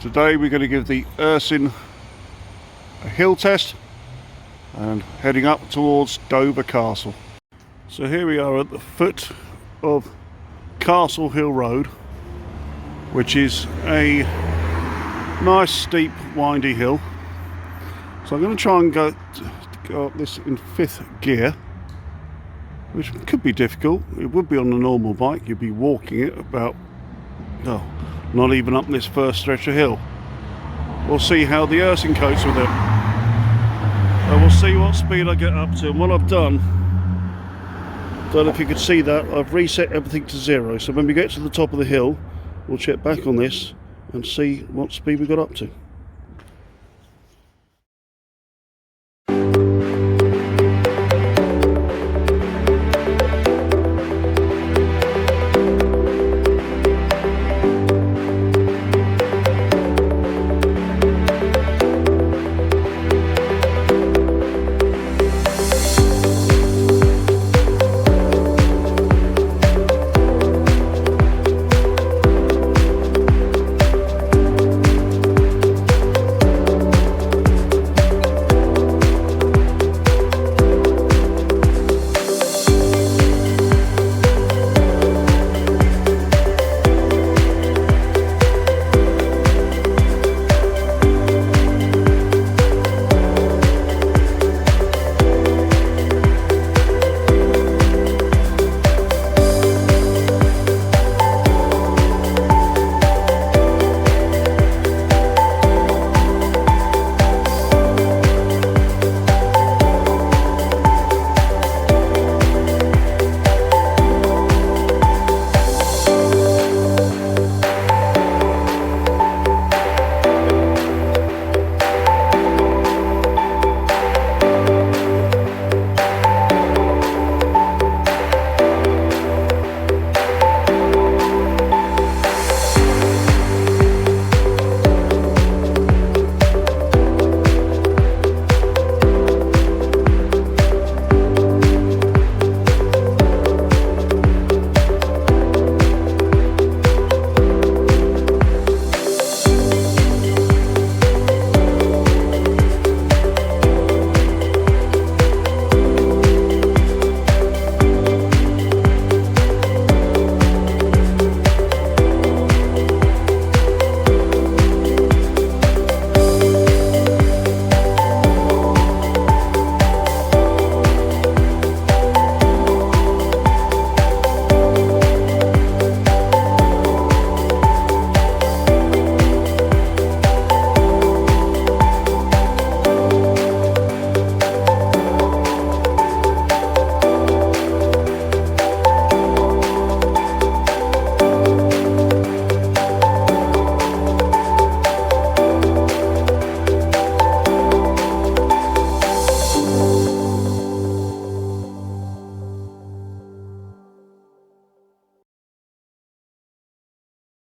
Today we're going to give the Ersin a hill test and heading up towards Dover Castle. So here we are at the foot of Castle Hill Road, which is a nice steep windy hill. So I'm going to try and go up this in 5th gear, which could be difficult. It would be on a normal bike, you'd be walking it about, not even up this first stretch of hill. We'll see how the Ersin copes with it. And we'll see what speed I get up to. And what I've done, don't know if you could see that, I've reset everything to 0. So when we get to the top of the hill, we'll check back on this and see what speed we got up to.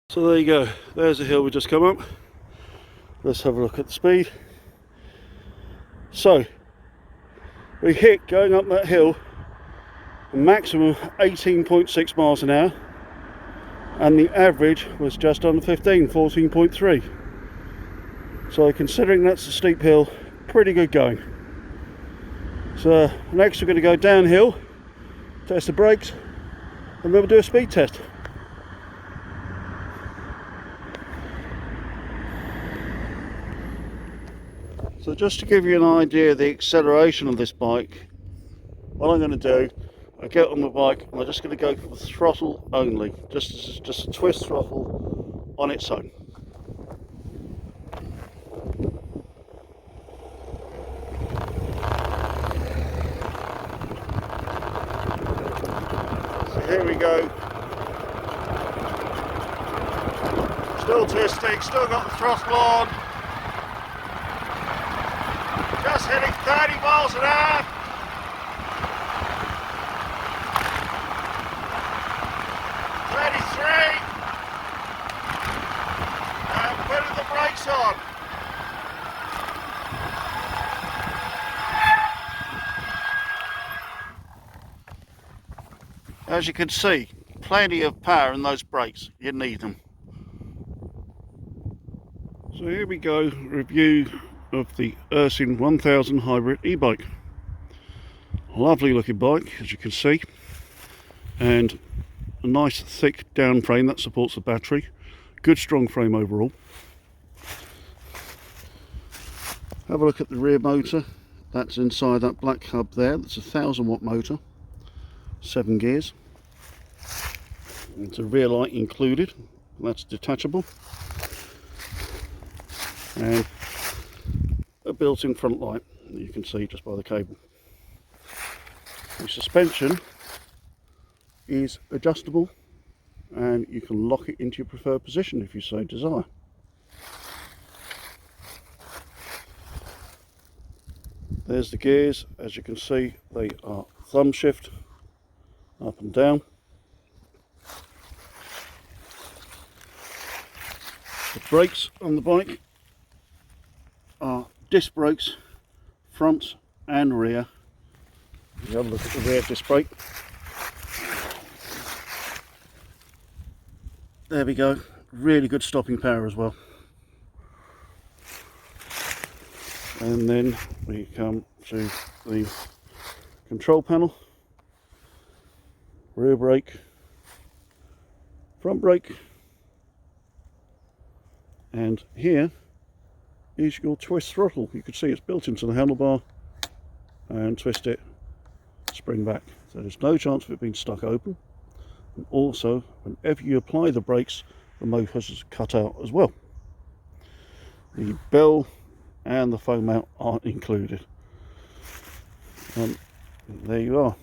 So there you go, there's the hill we just come up. Let's have a look at the speed. So, we hit going up that hill a maximum 18.6 miles an hour, and the average was just under 15, 14.3. So considering that's a steep hill, pretty good going. So next we're going to go downhill, test the brakes, and then we'll do a speed test. So just to give you an idea of the acceleration of this bike, what I'm going to do, I get on the bike and I'm just going to go for the throttle only, just a twist throttle on its own. So here we go. Still twisting, still got the throttle on. Just hitting 30 miles an hour. And putting the brakes on. As you can see, plenty of power in those brakes. You need them. So here we go, review of the Ersin 1000 hybrid e-bike. Lovely looking bike, as you can see, and a nice thick down frame that supports the battery. Good strong frame overall. Have a look at the rear motor. That's inside that black hub there. That's a 1000-watt motor, 7 gears. It's a rear light included. That's detachable. And a built-in front light that you can see just by the cable. The suspension is adjustable and you can lock it into your preferred position if you so desire. There's the gears. As you can see, they are thumb shift up and down. The brakes on the bike are disc brakes, front and rear. You have a look at the rear disc brake. There we go. Really good stopping power as well. And then we come to the control panel. Rear brake, front brake, and here is your twist throttle. You can see it's built into the handlebar, and twist it, spring back. So there's no chance of it being stuck open. And also, whenever you apply the brakes, the motor is cut out as well. The bell and the foam mount aren't included. There you are.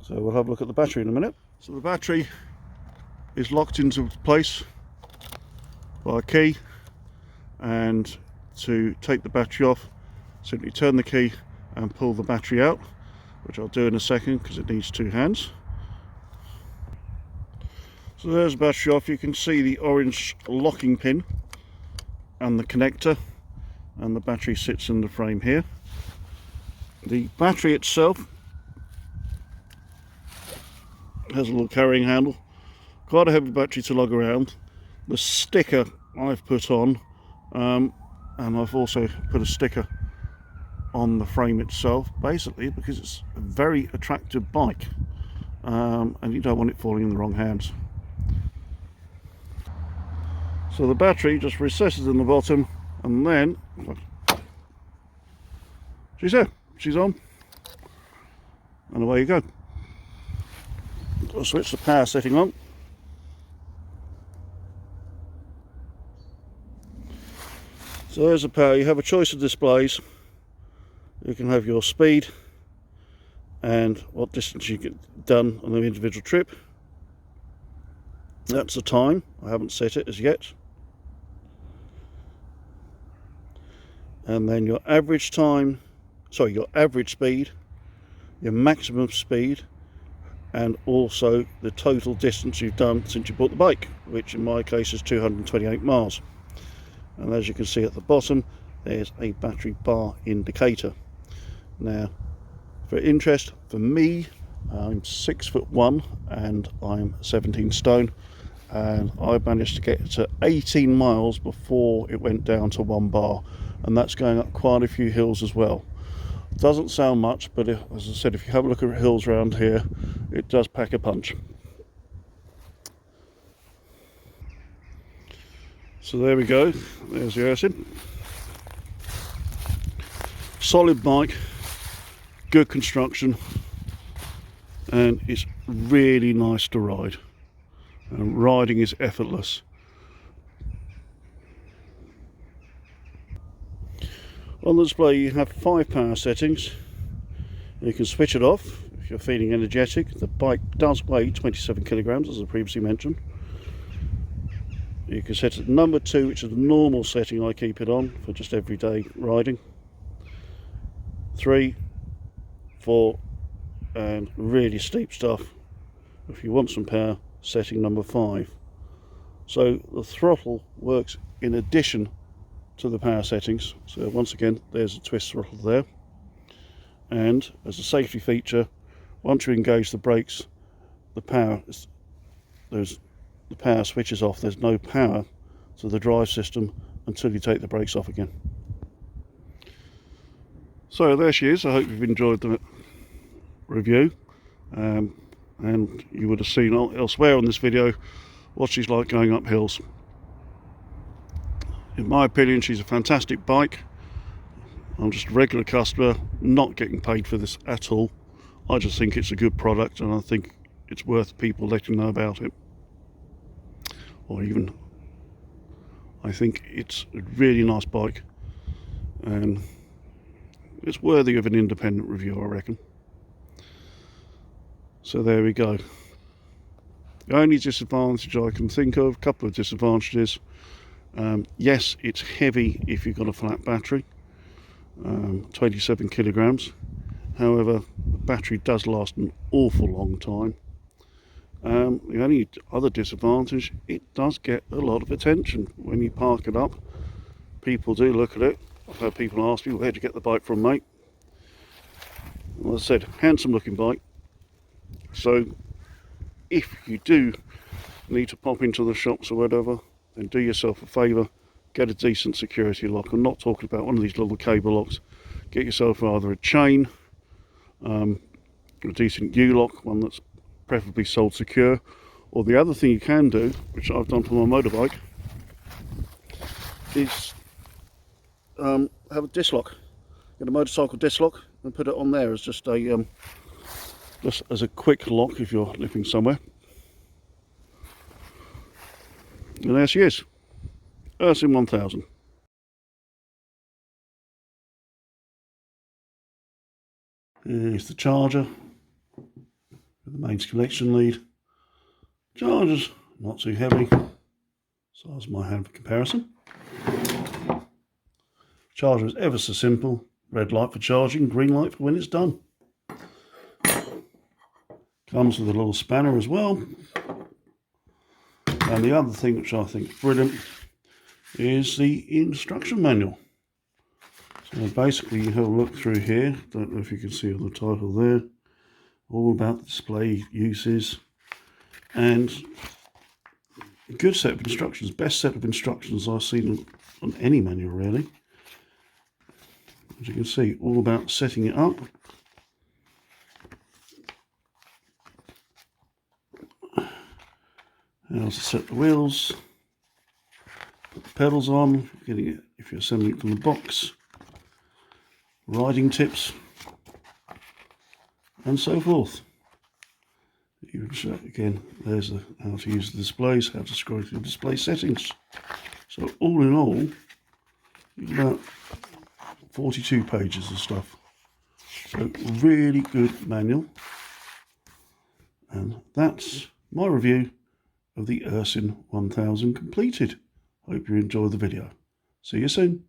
So we'll have a look at the battery in a minute. So the battery is locked into place by a key, and to take the battery off, simply turn the key and pull the battery out, which I'll do in a second because it needs 2 hands. So there's the battery off. You can see the orange locking pin and the connector, and the battery sits in the frame here. The battery itself has a little carrying handle, quite a heavy battery to lug around. The sticker I've put on, and I've also put a sticker on the frame itself, basically because it's a very attractive bike, and you don't want it falling in the wrong hands. So the battery just recesses in the bottom, and then she's there, she's on, and away you go. I'll switch the power setting on. So there's the power. You have a choice of displays. You can have your speed and what distance you get done on an individual trip. That's the time. I haven't set it as yet. And then your average time, sorry, your average speed, your maximum speed, and also the total distance you've done since you bought the bike, which in my case is 228 miles. And as you can see at the bottom, there's a battery bar indicator. Now, for interest, for me, I'm 6'1" and I'm 17 stone, and I managed to get to 18 miles before it went down to 1 bar, and that's going up quite a few hills as well. Doesn't sound much, but as I said, if you have a look at hills around here, it does pack a punch. So there we go, there's the Ersin. Solid bike, good construction, and it's really nice to ride. And riding is effortless. On the display you have 5 power settings. You can switch it off if you're feeling energetic. The bike does weigh 27 kilograms, as I previously mentioned. You can set it number 2, which is the normal setting I keep it on for just everyday riding. 3, 4, and really steep stuff if you want some power, setting number 5. So the throttle works in addition to the power settings. So once again, there's a twist throttle there, and as a safety feature, once you engage the brakes, the power switches off. There's no power to the drive system until you take the brakes off again. So there she is. I hope you've enjoyed the review, and you would have seen elsewhere on this video what she's like going up hills. In my opinion, she's a fantastic bike. I'm just a regular customer, not getting paid for this at all. I just think it's a good product, and I think it's worth people letting know about it. Or even, I think it's a really nice bike, and it's worthy of an independent review, I reckon. So there we go. The only disadvantage I can think of, a couple of disadvantages. Yes, it's heavy if you've got a flat battery, 27 kilograms. However, the battery does last an awful long time. The only other disadvantage, it does get a lot of attention when you park it up. People do look at it. I've had people ask me, where'd you get the bike from, mate? Well, as I said, handsome looking bike. So if you do need to pop into the shops or whatever, then do yourself a favour, get a decent security lock. I'm not talking about one of these little cable locks. Get yourself either a chain, a decent U-lock, one that's preferably sold secure, or the other thing you can do, which I've done for my motorbike, is have a disc lock. Get a motorcycle disc lock and put it on there as just as a quick lock if you're living somewhere. And there she is, Ersin 1000. Here's the charger with the mains connection lead. Charger's not too heavy, size of my hand for comparison. Charger is ever so simple. Red light for charging, green light for when it's done. Comes with a little spanner as well. And the other thing which I think is brilliant is the instruction manual. So basically you have a look through here, don't know if you can see on the title there, all about the display uses, and a good set of instructions, best set of instructions I've seen on any manual really. As you can see, all about setting it up. How to set the wheels, put the pedals on, getting it if you're assembling it from the box, riding tips, and so forth. Again, there's how to use the displays, how to scroll through display settings. So all in all, about 42 pages of stuff. So really good manual. And that's my review of the Ersin 1000 completed. Hope you enjoyed the video. See you soon.